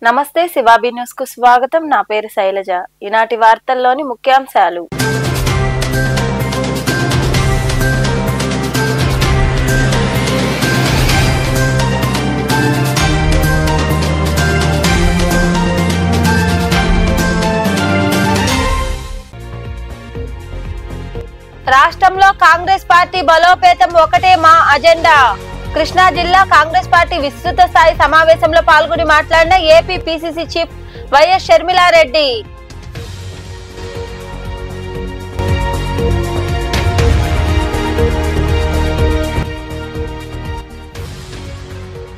నమస్తే శివాబీ న్యూస్ కు స్వాగతం. నా పేరు శైలజ. ఈనాటి వార్తల్లోని ముఖ్యాంశాలు. రాష్ట్రంలో కాంగ్రెస్ పార్టీ బలోపేతం ఒకటే మా అజెండా. కృష్ణా జిల్లా కాంగ్రెస్ పార్టీ విస్తృత స్థాయి సమావేశంలో పాల్గొని మాట్లాడిన AP PCC chief YS Sharmila Reddy.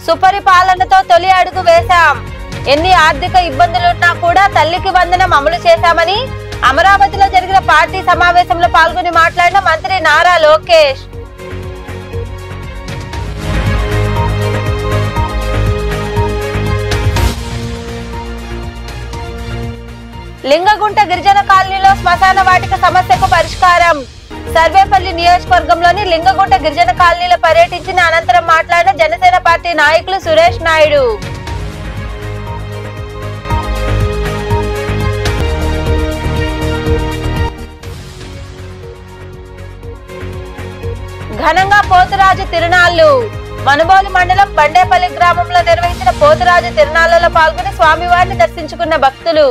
సుపరిపాలనతో తొలి అడుగు వేశాం. ఎన్ని ఆర్థిక ఇబ్బందులున్నా కూడా తల్లికి వందనం అమలు చేశామని అమరావతిలో జరిగిన పార్టీ సమావేశంలో పాల్గొని మాట్లాడిన మంత్రి నారా లోకేష్. లింగగుంట గిరిజన కాలనీలో శ్మశాన వాటిక సమస్యకు పరిష్కారం. సర్వేపల్లి నియోజకవర్గంలోని లింగగుంట గిరిజన కాలనీలో పర్యటించిన అనంతరం మాట్లాడిన జనసేన పార్టీ నాయకులు సురేష్ నాయుడు. ఘనంగా పోతురాజు తిరునాళ్లు. మనుబోలు మండలం బండేపల్లి గ్రామంలో నిర్వహించిన పోతురాజు తిరునాళ్లలో పాల్గొని స్వామివారిని దర్శించుకున్న భక్తులు.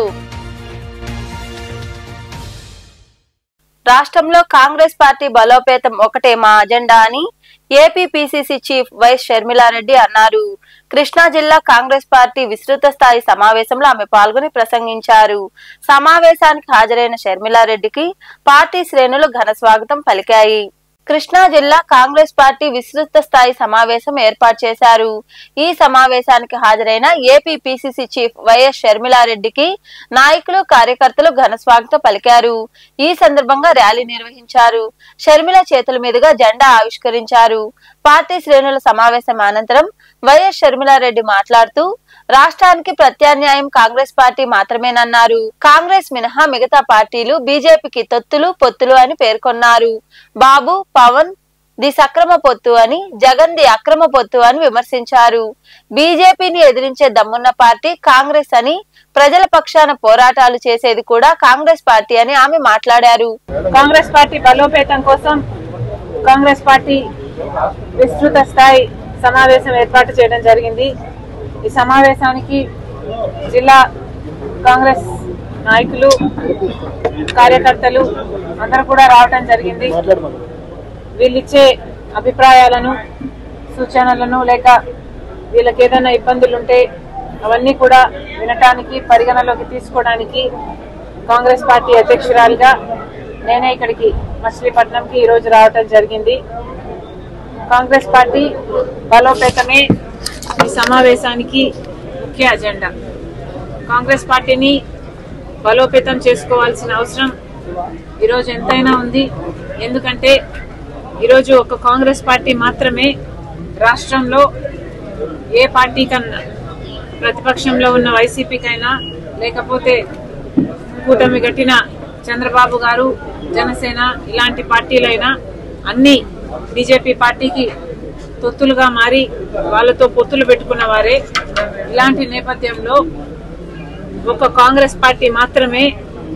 రాష్ట్రంలో కాంగ్రెస్ పార్టీ బలోపేతం ఒకటే మా అజెండా అని AP PCC chief YS Sharmila Reddy అన్నారు. కృష్ణా జిల్లా కాంగ్రెస్ పార్టీ విస్తృత స్థాయి సమావేశంలో ఆమె పాల్గొని ప్రసంగించారు. సమావేశానికి హాజరైన షర్మిలారెడ్డికి పార్టీ శ్రేణులు ఘన స్వాగతం పలికాయి. కృష్ణా జిల్లా కాంగ్రెస్ పార్టీ విస్తృత స్థాయి సమావేశం ఏర్పాటు చేశారు. ఈ సమావేశానికి హాజరైన ఏపీ పిసిసి చీఫ్ వైఎస్ షర్మిలారెడ్డికి నాయకులు కార్యకర్తలు ఘన స్వాగతం పలికారు. ఈ సందర్భంగా ర్యాలీ నిర్వహించారు. షర్మిల చేతుల మీదుగా జెండా ఆవిష్కరించారు. పార్టీ శ్రేణుల సమావేశం అనంతరం వైఎస్ షర్మిలారెడ్డి మాట్లాడుతూ రాష్ట్రానికి ప్రత్యామ్నాయం కాంగ్రెస్ పార్టీ మాత్రమేనన్నారు. కాంగ్రెస్ మినహా మిగతా పార్టీలు బీజేపీకి తొత్తులు పొత్తులు అని పేర్కొన్నారు. బాబు పవన్ ది సక్రమ పొత్తు అని, జగన్ ది అక్రమ పొత్తు అని విమర్శించారు. బీజేపీని ఎదిరించే దమ్మున్న పార్టీ కాంగ్రెస్ అని, ప్రజల పక్షాన పోరాటాలు చేసేది కూడా కాంగ్రెస్ పార్టీ అని ఆమె మాట్లాడారు. కాంగ్రెస్ పార్టీ బలోపేతం కోసం కాంగ్రెస్ పార్టీ విస్తృత స్థాయి సమావేశం ఏర్పాటు చేయడం జరిగింది. ఈ సమావేశానికి జిల్లా కాంగ్రెస్ నాయకులు కార్యకర్తలు అందరూ కూడా రావడం జరిగింది. వీళ్ళిచ్చే అభిప్రాయాలను సూచనలను లేక వీళ్ళకి ఏదైనా ఇబ్బందులుంటే అవన్నీ కూడా వినటానికి పరిగణలోకి తీసుకోవడానికి కాంగ్రెస్ పార్టీ అధ్యక్షురాలుగా నేనే ఇక్కడికి మచిలీపట్నంకి ఈరోజు రావటం జరిగింది. కాంగ్రెస్ పార్టీ బలోపేతమే ఈ సమావేశానికి ముఖ్య అజెండా. కాంగ్రెస్ పార్టీని బలోపేతం చేసుకోవాల్సిన అవసరం ఈరోజు ఎంతైనా ఉంది. ఎందుకంటే ఈరోజు ఒక కాంగ్రెస్ పార్టీ మాత్రమే రాష్ట్రంలో ఏ పార్టీ కన్నా, ప్రతిపక్షంలో ఉన్న వైసీపీకైనా లేకపోతే కూటమి గట్టిన చంద్రబాబు గారు, జనసేన ఇలాంటి పార్టీలైనా అన్ని బీజేపీ పార్టీకి తొత్తులుగా మారి వాళ్ళతో పొత్తులు పెట్టుకున్న వారే. ఇలాంటి నేపథ్యంలో ఒక కాంగ్రెస్ పార్టీ మాత్రమే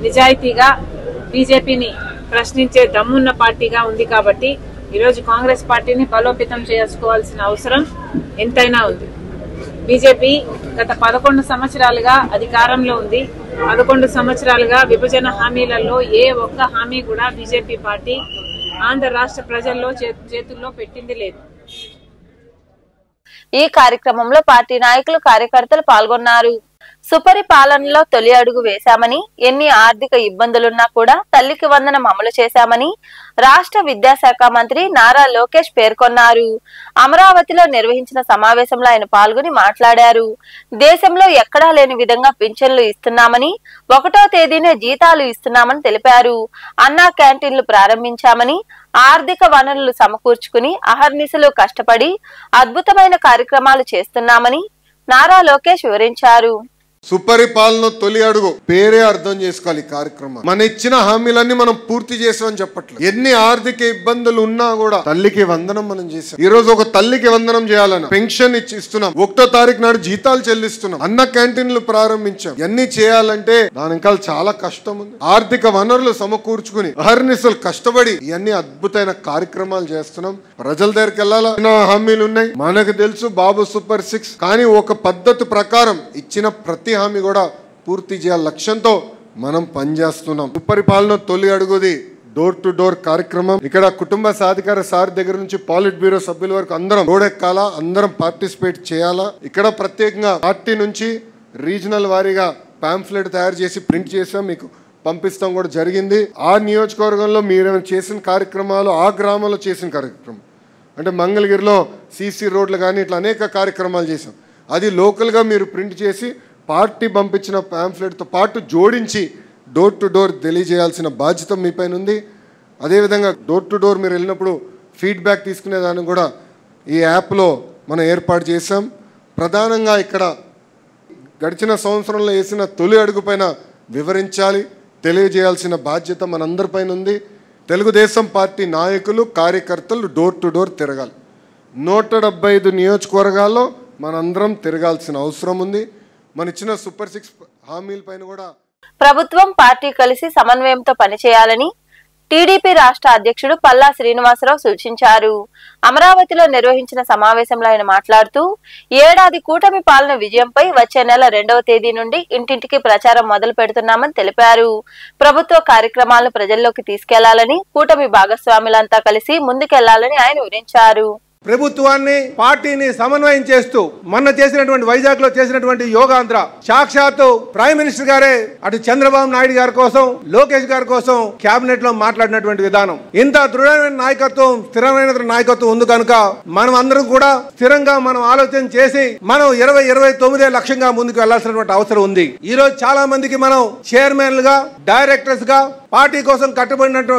నిజాయితీగా బీజేపీని ప్రశ్నించే దమ్మున్న పార్టీగా ఉంది. కాబట్టి ఈరోజు కాంగ్రెస్ పార్టీని బలోపేతం చేసుకోవాల్సిన అవసరం ఎంతైనా ఉంది. బీజేపీ గత 11 సంవత్సరాలుగా అధికారంలో ఉంది. 11 సంవత్సరాలుగా విభజన హామీలలో ఏ ఒక్క హామీ కూడా బీజేపీ పార్టీ ఆంధ్ర రాష్ట్ర ప్రజల్లో చేతుల్లో పెట్టింది లేదు. ఈ కార్యక్రమంలో పార్టీ నాయకులు కార్యకర్తలు పాల్గొన్నారు. సుపరిపాలనలో తొలి అడుగు వేశామని, ఎన్ని ఆర్థిక ఇబ్బందులున్నా కూడా తల్లికి వందనం అమలు చేశామని రాష్ట్ర విద్యాశాఖ మంత్రి నారా లోకేష్ పేర్కొన్నారు. అమరావతిలో నిర్వహించిన సమావేశంలో ఆయన పాల్గొని మాట్లాడారు. దేశంలో ఎక్కడా లేని విధంగా పింఛన్లు ఇస్తున్నామని, 1వ తేదీనే జీతాలు ఇస్తున్నామని తెలిపారు. అన్నా క్యాంటీన్లు ప్రారంభించామని, ఆర్థిక వనరులు సమకూర్చుకుని అహర్నిశలు కష్టపడి అద్భుతమైన కార్యక్రమాలు చేస్తున్నామని నారా లోకేష్ వివరించారు. సుపరిపాలన తొలి అడుగు పేరే అర్థం చేసుకోవాలి. ఈ కార్యక్రమం మన ఇచ్చిన హామీలన్నీ మనం పూర్తి చేసామని చెప్పట్లేదు. ఎన్ని ఆర్థిక ఇబ్బందులు ఉన్నా కూడా తల్లికి వందనం మనం చేసాం. ఈ రోజు ఒక తల్లికి వందనం చేయాలని పెన్షన్ ఇస్తున్నాం. 1వ తారీఖు నాడు జీతాలు చెల్లిస్తున్నాం. అన్న క్యాంటీన్లు ప్రారంభించాం. ఇవన్నీ చేయాలంటే దాని ఇంకా చాలా కష్టం ఉంది. ఆర్థిక వనరులు సమకూర్చుకుని అహర్నిశలు కష్టపడి ఇవన్నీ అద్భుతమైన కార్యక్రమాలు చేస్తున్నాం. ప్రజల దగ్గరికి వెళ్ళాలన్న హామీలు ఉన్నాయి. మనకు తెలుసు బాబు సూపర్ 6, కానీ ఒక పద్ధతి ప్రకారం ఇచ్చిన ప్రతి హామీ కూడా పూర్తి చేయాల లక్ష్యంతో మనం పనిచేస్తున్నాం. సుపరిపాలన తొలి అడుగుది డోర్ టు డోర్ కార్యక్రమం. ఇక్కడ కుటుంబ సాధికార సార్ దగ్గర నుంచి పాలిట్ బ్యూరో సభ్యుల వరకు అందరం రోడెక్కాలా, అందరం పార్టిసిపేట్ చేయాలా. ఇక్కడ ప్రత్యేకంగా పార్టీ నుంచి రీజనల్ వారీగా పాంఫ్లెట్ తయారు చేసి ప్రింట్ చేసాం, మీకు పంపిస్తాం కూడా జరిగింది. ఆ నియోజకవర్గంలో మీరు చేసిన కార్యక్రమాలు, ఆ గ్రామంలో చేసిన కార్యక్రమం అంటే మంగళగిరిలో సీసీ రోడ్లు కానీ ఇట్లా అనేక కార్యక్రమాలు చేసాం. అది లోకల్గా మీరు ప్రింట్ చేసి పార్టీ పంపించిన పాంఫ్లెట్తో పాటు జోడించి డోర్ టు డోర్ తెలియజేయాల్సిన బాధ్యత మీ పైన ఉంది. అదేవిధంగా డోర్ టు డోర్ మీరు వెళ్ళినప్పుడు ఫీడ్బ్యాక్ తీసుకునేదాన్ని కూడా ఈ యాప్లో మనం ఏర్పాటు చేసాం. ప్రధానంగా ఇక్కడ గడిచిన సంవత్సరంలో వేసిన తొలి అడుగు పైన వివరించాలి, తెలియజేయాల్సిన బాధ్యత మనందరిపైన ఉంది. తెలుగుదేశం పార్టీ నాయకులు, కార్యకర్తలు డోర్ టు డోర్ తిరగాలి. 175 నియోజకవర్గాల్లో మనందరం తిరగాల్సిన అవసరం ఉంది. మన ఇచ్చిన సూపర్ 6 హామీల పైన కూడా ప్రభుత్వం పార్టీ కలిసి సమన్వయంతో పనిచేయాలని టీడీపీ రాష్ట్ర అధ్యక్షుడు పల్లా శ్రీనివాసరావు సూచించారు. అమరావతిలో నిర్వహించిన సమావేశంలో ఆయన మాట్లాడుతూ ఏడాది కూటమి పాలన విజయంపై వచ్చే నెల 2వ తేదీ నుండి ఇంటింటికి ప్రచారం మొదలు పెడుతున్నామని తెలిపారు. ప్రభుత్వ కార్యక్రమాలను ప్రజల్లోకి తీసుకెళ్లాలని, కూటమి భాగస్వాములంతా కలిసి ముందుకెళ్లాలని ఆయన వివరించారు. ప్రభుత్వాన్ని పార్టీని సమన్వయం చేస్తూ మొన్న చేసినటువంటి వైజాగ్ లో చేసినటువంటి యోగాంధ్ర సాక్షాత్తు ప్రైమ్ మినిస్టర్ గారే అటు చంద్రబాబు నాయుడు గారి కోసం, లోకేష్ గారి కోసం కేబినెట్ లో మాట్లాడినటువంటి విధానం, ఇంత దృఢమైన నాయకత్వం, స్థిరమైన నాయకత్వం ఉంది కనుక మనం అందరం కూడా స్థిరంగా మనం ఆలోచన చేసి మనం 2029 లక్ష్యంగా ముందుకు వెళ్లాల్సినటువంటి అవసరం ఉంది. ఈ రోజు చాలా మందికి మనం చైర్మన్లుగా, డైరెక్టర్స్ గా, పార్టీ కోసం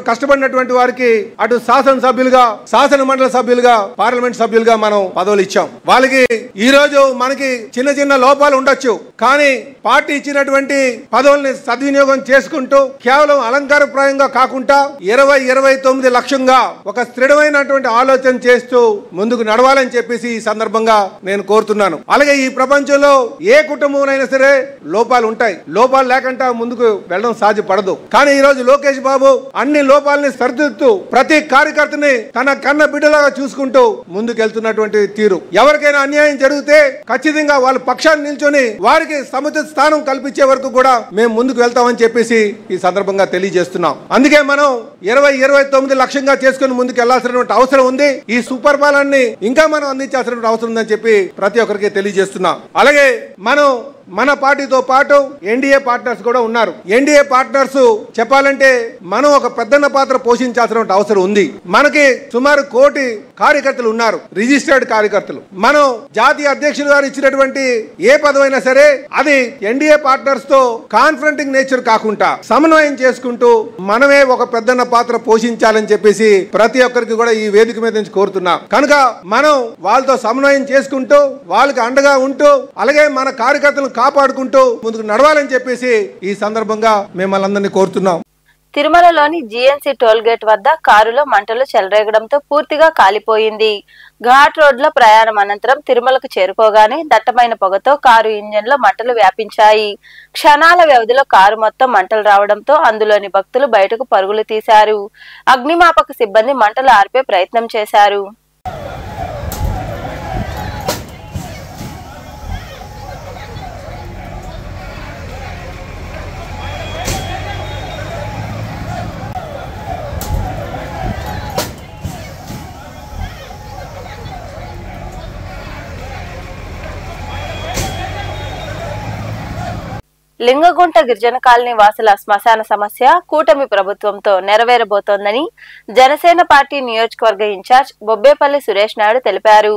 కష్టపడినటువంటి వారికి అటు శాసనసభ్యులుగా, శాసన మండలి సభ్యులుగా, పార్లమెంట్ సభ్యులుగా మనం పదవులు ఇచ్చాం. వాళ్ళకి ఈ రోజు మనకి చిన్న చిన్న లోపాలు ఉండొచ్చు, కానీ పార్టీ ఇచ్చినటువంటి పదవుల్ని సద్వినియోగం చేసుకుంటూ కేవలం అలంకారప్రాయంగా కాకుండా 2029 లక్ష్యంగా ఒక స్థిరమైనటువంటి ఆలోచన చేస్తూ ముందుకు నడవాలని చెప్పేసి ఈ సందర్భంగా నేను కోరుతున్నాను. అలాగే ఈ ప్రపంచంలో ఏ కుటుంబంలో సరే లోపాలు ఉంటాయి. లోపాలు లేకుండా ముందుకు వెళ్ళడం సాధ్యపడదు. కానీ ఈ రోజు లోకేష్ బాబు అన్ని లోపాలని సరిదిద్దుతూ ప్రతి కార్యకర్తని తన కన్న బిడ్డలాగా చూసుకుంటూ ముందుకెళ్తున్నటువంటి తీరు, ఎవరికైనా అన్యాయం జరిగితే ఖచ్చితంగా వాళ్ళ పక్షాన్ని నిల్చొని వారికి సముచిత స్థానం కల్పించే వరకు కూడా మేము ముందుకు వెళ్తామని చెప్పేసి ఈ సందర్భంగా తెలియజేస్తున్నాం. అందుకే మనం 2029 లక్ష్యంగా చేసుకుని ముందుకు వెళ్లాల్సినటువంటి అవసరం ఉంది. ఈ సూపర్ పాలనని ఇంకా మనం అందించాల్సినటువంటి అవసరం ఉందని చెప్పి ప్రతి ఒక్కరికి తెలియజేస్తున్నాం. అలాగే మనం మన పార్టీతో పాటు ఎన్డీఏ పార్ట్నర్స్ కూడా ఉన్నారు. ఎన్డీఏ పార్ట్నర్స్ చెప్పాలంటే మనం ఒక పెద్దన్న పాత్ర పోషించాల్సిన అవసరం ఉంది. మనకి సుమారు 1 కోటి కార్యకర్తలు ఉన్నారు, రిజిస్టర్డ్ కార్యకర్తలు. మనం జాతీయ అధ్యక్షులు గారు ఇచ్చినటువంటి ఏ పదవైనా సరే అది ఎన్డీఏ పార్ట్నర్స్ తో కాన్ఫరెంటింగ్ నేచర్ కాకుండా సమన్వయం చేసుకుంటూ మనమే ఒక పెద్దన్న పాత్ర పోషించాలని చెప్పేసి ప్రతి ఒక్కరికి కూడా ఈ వేదిక మీద నుంచి కోరుతున్నాం. కనుక మనం వాళ్ళతో సమన్వయం చేసుకుంటూ వాళ్ళకి అండగా ఉంటూ అలాగే మన కార్యకర్తలు కాపాడుకుంటూ ముందుకు నడవాలని చెప్పేసి ఈ సందర్భంగా మిమ్మల్ని అందరినీ కోరుతున్నాం. తిరుమలలోని జీఎన్సీ టోల్ గేట్ వద్ద కారులో మంటలు చెలరేగడంతో పూర్తిగా కాలిపోయింది. ఘాట్ రోడ్లో ప్రయాణం అనంతరం తిరుమలకు చేరుకోగానే దట్టమైన పొగతో కారు ఇంజన్ లో మంటలు వ్యాపించాయి. క్షణాల వ్యవధిలో కారు మొత్తం మంటలు రావడంతో అందులోని భక్తులు బయటకు పరుగులు తీశారు. అగ్నిమాపక సిబ్బంది మంటలు ఆర్పే ప్రయత్నం చేశారు. లింగగుంట గిరిజన కాలనీ వాసుల శ్మశాన సమస్య కూటమి ప్రభుత్వంతో నెరవేరబోతోందని జనసేన పార్టీ నియోజకవర్గ ఇన్ఛార్జ్ బొబ్బేపల్లి సురేష్ నాయుడు తెలిపారు.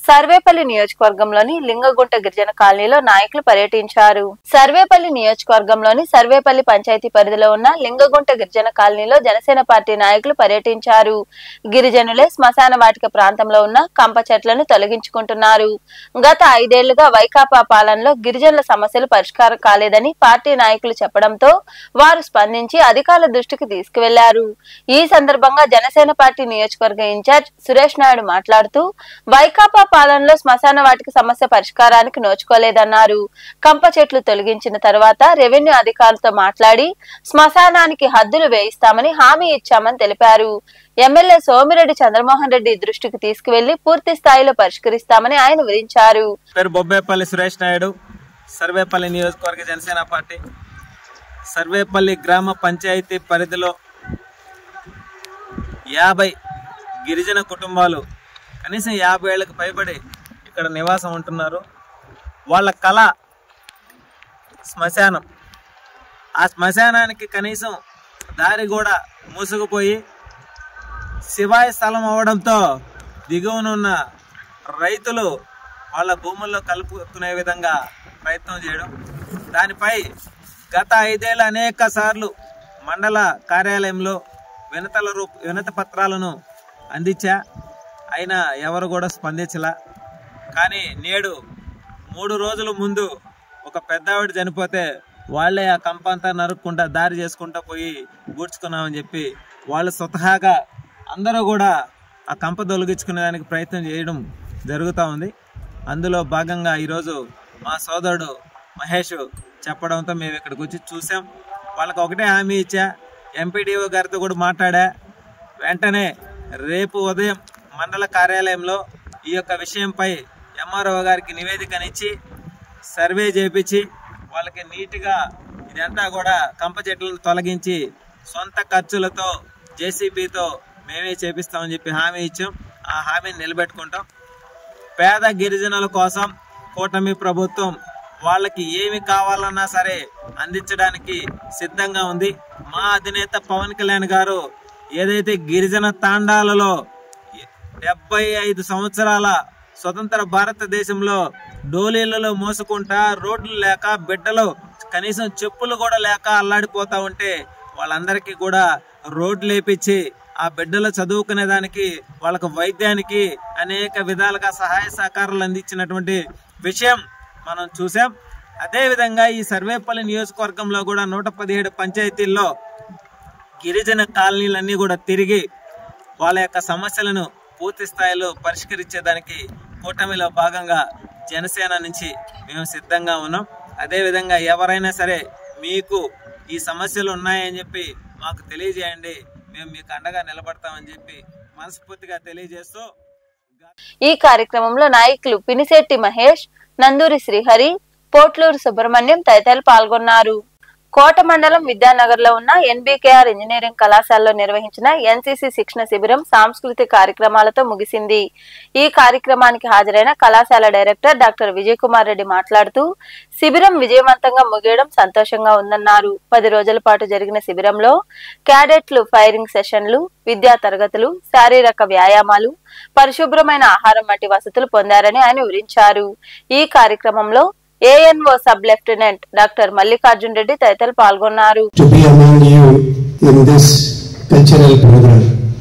సర్వేపల్లి నియోజకవర్గంలోని లింగగుంట గిరిజన కాలనీలో నాయకులు పర్యటించారు. సర్వేపల్లి నియోజకవర్గంలోని సర్వేపల్లి పంచాయతీ పరిధిలో ఉన్న లింగగుంట గిరిజన కాలనీలో జనసేన పార్టీ నాయకులు పర్యటించారు. గిరిజనులే శ్మశాన వాటిక ప్రాంతంలో ఉన్న కంప చెట్లను తొలగించుకుంటున్నారు. గత 5 ఏళ్లుగా వైకాపా పాలనలో గిరిజనుల సమస్యలు పరిష్కారం కాలేదని పార్టీ నాయకులు చెప్పడంతో వారు స్పందించి అధికారుల దృష్టికి తీసుకువెళ్లారు. ఈ సందర్భంగా జనసేన పార్టీ నియోజకవర్గ ఇన్ఛార్జ్ సురేష్ నాయుడు మాట్లాడుతూ వైకాపా పాలనలో శ్మశాన వాటిక సమస్య పరిష్కారానికి నోచుకోలేదన్నారు. కంప చెట్లు తొలగించిన తర్వాత రెవెన్యూ అధికారులతో మాట్లాడి శ్మశానానికి హద్దులు వేయిస్తామని హామీ ఇచ్చామని తెలిపారు. ఎమ్మెల్యే సోమిరెడ్డి చంద్రమోహన్ రెడ్డి దృష్టికి తీసుకువెళ్లి పూర్తి స్థాయిలో పరిష్కరిస్తామని ఆయన వివరించారు. పేరు బొబ్బేపల్లి సురేష్ నాయుడు, సర్వేపల్లి నియోజకవర్గ జనసేన పార్టీ. సర్వేపల్లి గ్రామ పంచాయతీ పరిధిలో 50 గిరిజన కుటుంబాలు కనీసం 50 ఏళ్లకు పైబడి ఇక్కడ నివాసం ఉంటున్నారు. వాళ్ళ కళ శ్మశానం. ఆ శ్మశానానికి కనీసం దారి కూడా మూసుకుపోయి శివాయ స్థలం అవడంతో దిగువనున్న రైతులు వాళ్ళ భూముల్లో కలుపుకునే విధంగా ప్రయత్నం చేయడం, దానిపై గత 5 ఏళ్ళు అనేక సార్లు మండల కార్యాలయంలో వినతి పత్రాలను అందించా. అయినా ఎవరు కూడా స్పందించలా. కానీ నేడు 3 రోజుల ముందు ఒక పెద్దావిడ చనిపోతే వాళ్ళే ఆ కంపంతా నరుక్కుంటా దారి చేసుకుంటా పోయి గూడ్చుకున్నామని చెప్పి వాళ్ళు స్వతహాగా అందరూ కూడా ఆ కంప తొలగించుకునే దానికి ప్రయత్నం చేయడం జరుగుతూ ఉంది. అందులో భాగంగా ఈరోజు మా సోదరుడు మహేష్ చెప్పడంతో మేము ఇక్కడికి వచ్చి చూసాం. వాళ్ళకి ఒకటే హామీ ఇచ్చా, ఎంపీడీఓ గారితో కూడా మాట్లాడా. వెంటనే రేపు ఉదయం మండల కార్యాలయంలో ఈ యొక్క విషయంపై ఎంఆర్ఓ గారికి నివేదికనిచ్చి సర్వే చేయించి వాళ్ళకి నీట్గా ఇదంతా కూడా కంప చెట్లను తొలగించి సొంత ఖర్చులతో జేసీబీతో మేమే చేపిస్తామని చెప్పి హామీ ఇచ్చాం. ఆ హామీని నిలబెట్టుకుంటాం. పేద గిరిజనుల కోసం కూటమి ప్రభుత్వం వాళ్ళకి ఏమి కావాలన్నా సరే అందించడానికి సిద్ధంగా ఉంది. మా అధినేత పవన్ కళ్యాణ్ గారు ఏదైతే గిరిజన తాండాలలో 75 సంవత్సరాల స్వతంత్ర భారతదేశంలో డోలీలలో మోసుకుంటా రోడ్లు లేక బిడ్డలు కనీసం చెప్పులు కూడా లేక అల్లాడిపోతా ఉంటే వాళ్ళందరికీ కూడా రోడ్లు వేపించి ఆ బిడ్డలు చదువుకునే దానికి వాళ్ళకు వైద్యానికి అనేక విధాలుగా సహాయ సహకారాలు అందించినటువంటి విషయం మనం చూసాం. అదేవిధంగా ఈ సర్వేపల్లి నియోజకవర్గంలో కూడా 117 పంచాయతీల్లో గిరిజన కాలనీలన్నీ కూడా తిరిగి వాళ్ళ యొక్క సమస్యలను పూర్తి స్థాయిలో పరిష్కరించేదానికి కూటమిలో భాగంగా జనసేన నుంచి మేము సిద్ధంగా ఉన్నాం. అదేవిధంగా ఎవరైనా సరే మీకు ఈ సమస్యలు ఉన్నాయని చెప్పి మాకు తెలియజేయండి, మేము మీకు అండగా నిలబడతామని చెప్పి మనస్ఫూర్తిగా తెలియజేస్తూ ఈ కార్యక్రమంలో నాయకులు పినిశెట్టి మహేష్, నందూరి శ్రీహరి, పోట్లూరు సుబ్రహ్మణ్యం తదితరులు పాల్గొన్నారు. కోట మండలం విద్యానగర్ లో ఉన్న ఎన్బీకేఆర్ ఇంజనీరింగ్ కళాశాలలో నిర్వహించిన ఎన్సీసీ శిక్షణ శిబిరం సాంస్కృతిక కార్యక్రమాలతో ముగిసింది. ఈ కార్యక్రమానికి హాజరైన కళాశాల డైరెక్టర్ డాక్టర్ విజయ్ కుమార్ రెడ్డి మాట్లాడుతూ శిబిరం విజయవంతంగా ముగియడం సంతోషంగా ఉందన్నారు. 10 రోజుల పాటు జరిగిన శిబిరంలో క్యాడెట్లు ఫైరింగ్ సెషన్లు, విద్యా తరగతులు, శారీరక వ్యాయామాలు, పరిశుభ్రమైన ఆహారం వంటి వసతులు పొందారని ఆయన వివరించారు. ఈ కార్యక్రమంలో ANO sub lieutenant doctor Mallikarjun Reddy తదితరులు పాల్గొన్నారు.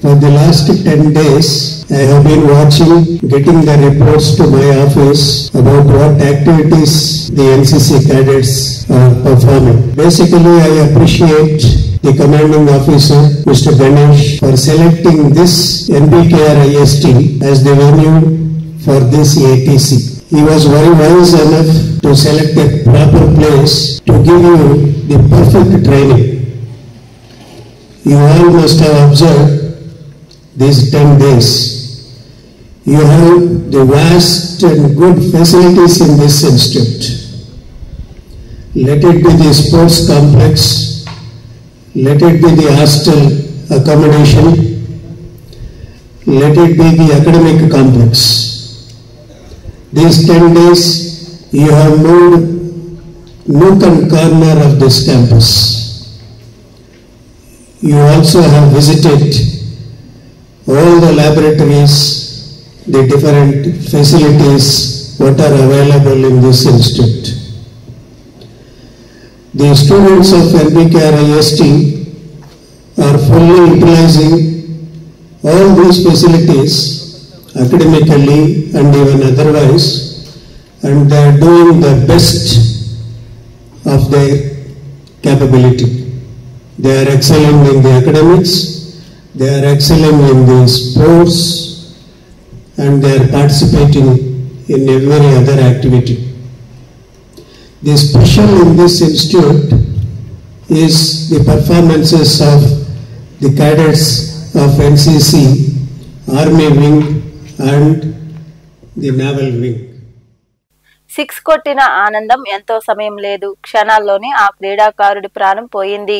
For the last 10 days, I have been watching, getting the reports to my office about what activities the NCC cadets are performing. Basically, I appreciate the commanding officer, Mr. Ganesh, for selecting this NBKR IST as the venue for this ATC. He was very wise enough to select a proper place to give you the perfect training. You all must have observed these 10 days. You have the vast and good facilities in this institute. Let it be the sports complex, let it be the hostel accommodation, let it be the academic complex. These 10 days you have moved nook and corner of this campus. You also have visited all the laboratories, the different facilities what are available in this institute. The students of NBKR IST are fully utilizing all these facilities academically and even otherwise, and they are doing the best of their capability. They are excelling in the academics, they are excelling in the sports, and they are participating in every other activity. The special in this institute is the performances of the cadets of NCC, Army Wing and the Naval Wing. 6 కొట్టిన ఆనందం ఎంతో సమయం లేదు, క్షణాల్లోనే ఆ క్రీడాకారుడి ప్రాణం పోయింది.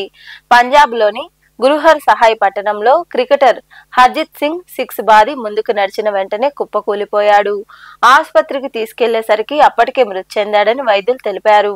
పంజాబ్ లోని గురుహర్ సహాయ్ పట్టణంలో క్రికెటర్ హర్జిత్ సింగ్ 6 బాది ముందుకు నడిచిన వెంటనే కుప్పకూలిపోయాడు. ఆసుపత్రికి తీసుకెళ్లేసరికి అప్పటికే మృతి చెందాడని వైద్యులు తెలిపారు.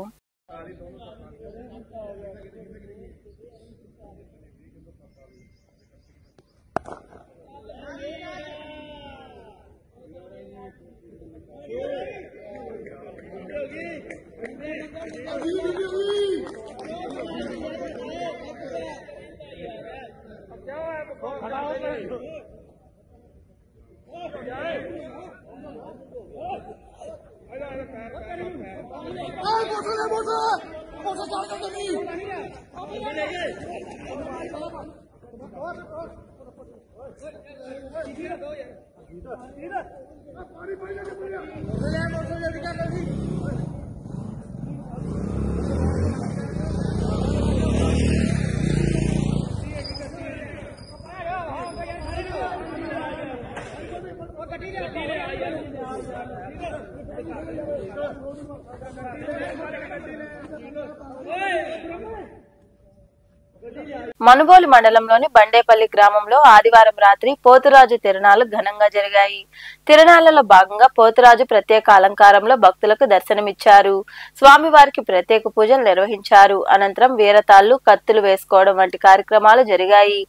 మనుబోలు మండలంలోని బండేపల్లి గ్రామంలో ఆదివారం రాత్రి పోతురాజు తిరణాలు ఘనంగా జరిగాయి. తిరణాలలో భాగంగా పోతురాజు ప్రత్యేక అలంకారంలో భక్తులకు దర్శనమిచ్చారు. స్వామివారికి ప్రత్యేక పూజలు నిర్వహించారు. అనంతరం వీరతాళ్లు, కత్తులు వేసుకోవడం వంటి కార్యక్రమాలు జరిగాయి.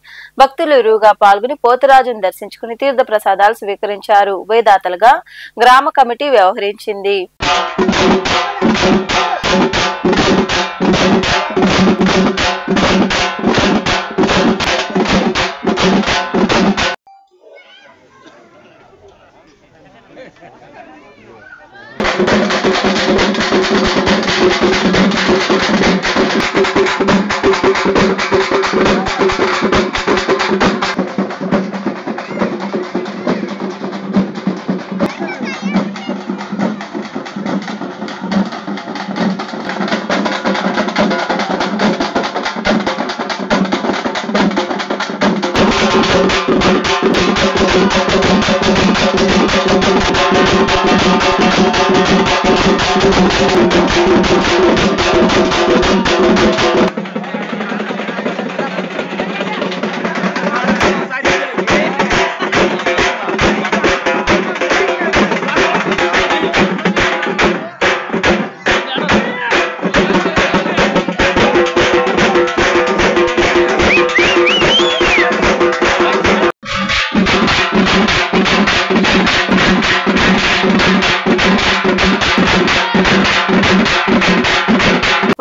భక్తులు ఇరువుగా పాల్గొని పోతురాజును దర్శించుకుని తీర్థ ప్రసాదాలు స్వీకరించారు. ఉభయదాతలుగా గ్రామ కమిటీ వ్యవహరించింది.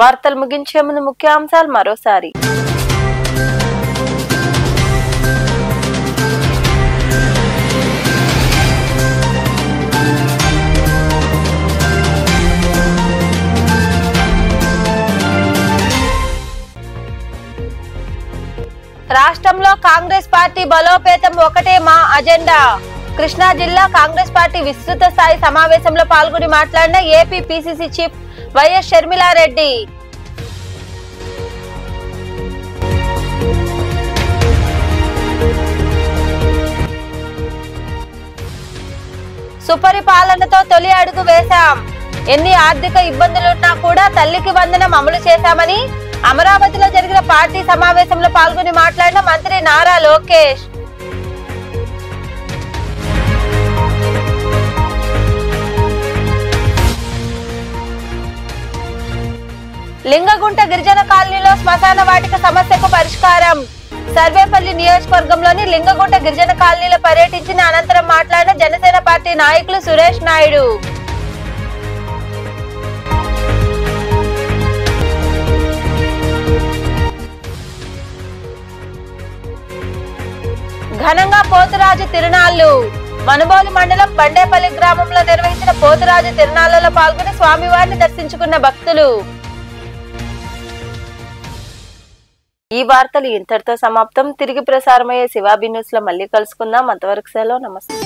వార్తలు ముగించే ముందు ముఖ్యాంశాలు మరోసారి. రాష్ట్రంలో కాంగ్రెస్ పార్టీ బలోపేతం ఒకటే మా అజెండా. కృష్ణా జిల్లా కాంగ్రెస్ పార్టీ విస్తృత స్థాయి సమావేశంలో పాల్గొని మాట్లాడిన AP PCC chief YS Sharmila Reddy. సుపరిపాలనతో తొలి అడుగు వేశాం. ఎన్ని ఆర్థిక ఇబ్బందులున్నా కూడా తల్లికి వందనం అమలు చేశామని అమరావతిలో జరిగిన పార్టీ సమావేశంలో పాల్గొని మాట్లాడిన మంత్రి నారా లోకేష్. లింగగుంట గిరిజన కాలనీలో శ్మశాన వాటిక సమస్యకు పరిష్కారం. సర్వేపల్లి నియోజకవర్గంలోని లింగగుంట గిరిజన కాలనీలో పర్యటించిన అనంతరం మాట్లాడిన జనసేన పార్టీ నాయకులు సురేష్ నాయుడు. ఘనంగా పోతురాజు తిరునాళ్లు. మనుబోలు మండలం బండేపల్లి గ్రామంలో నిర్వహించిన పోతురాజు తిరునాళ్లలో పాల్గొని స్వామివారిని దర్శించుకున్న భక్తులు. ఈ వార్తలు ఇంతటితో సమాప్తం. తిరిగి ప్రసారమయ్యే శివాబి న్యూస్ లో మళ్ళీ కలుసుకుందాం. అంతవరకు సెలవు. నమస్తే.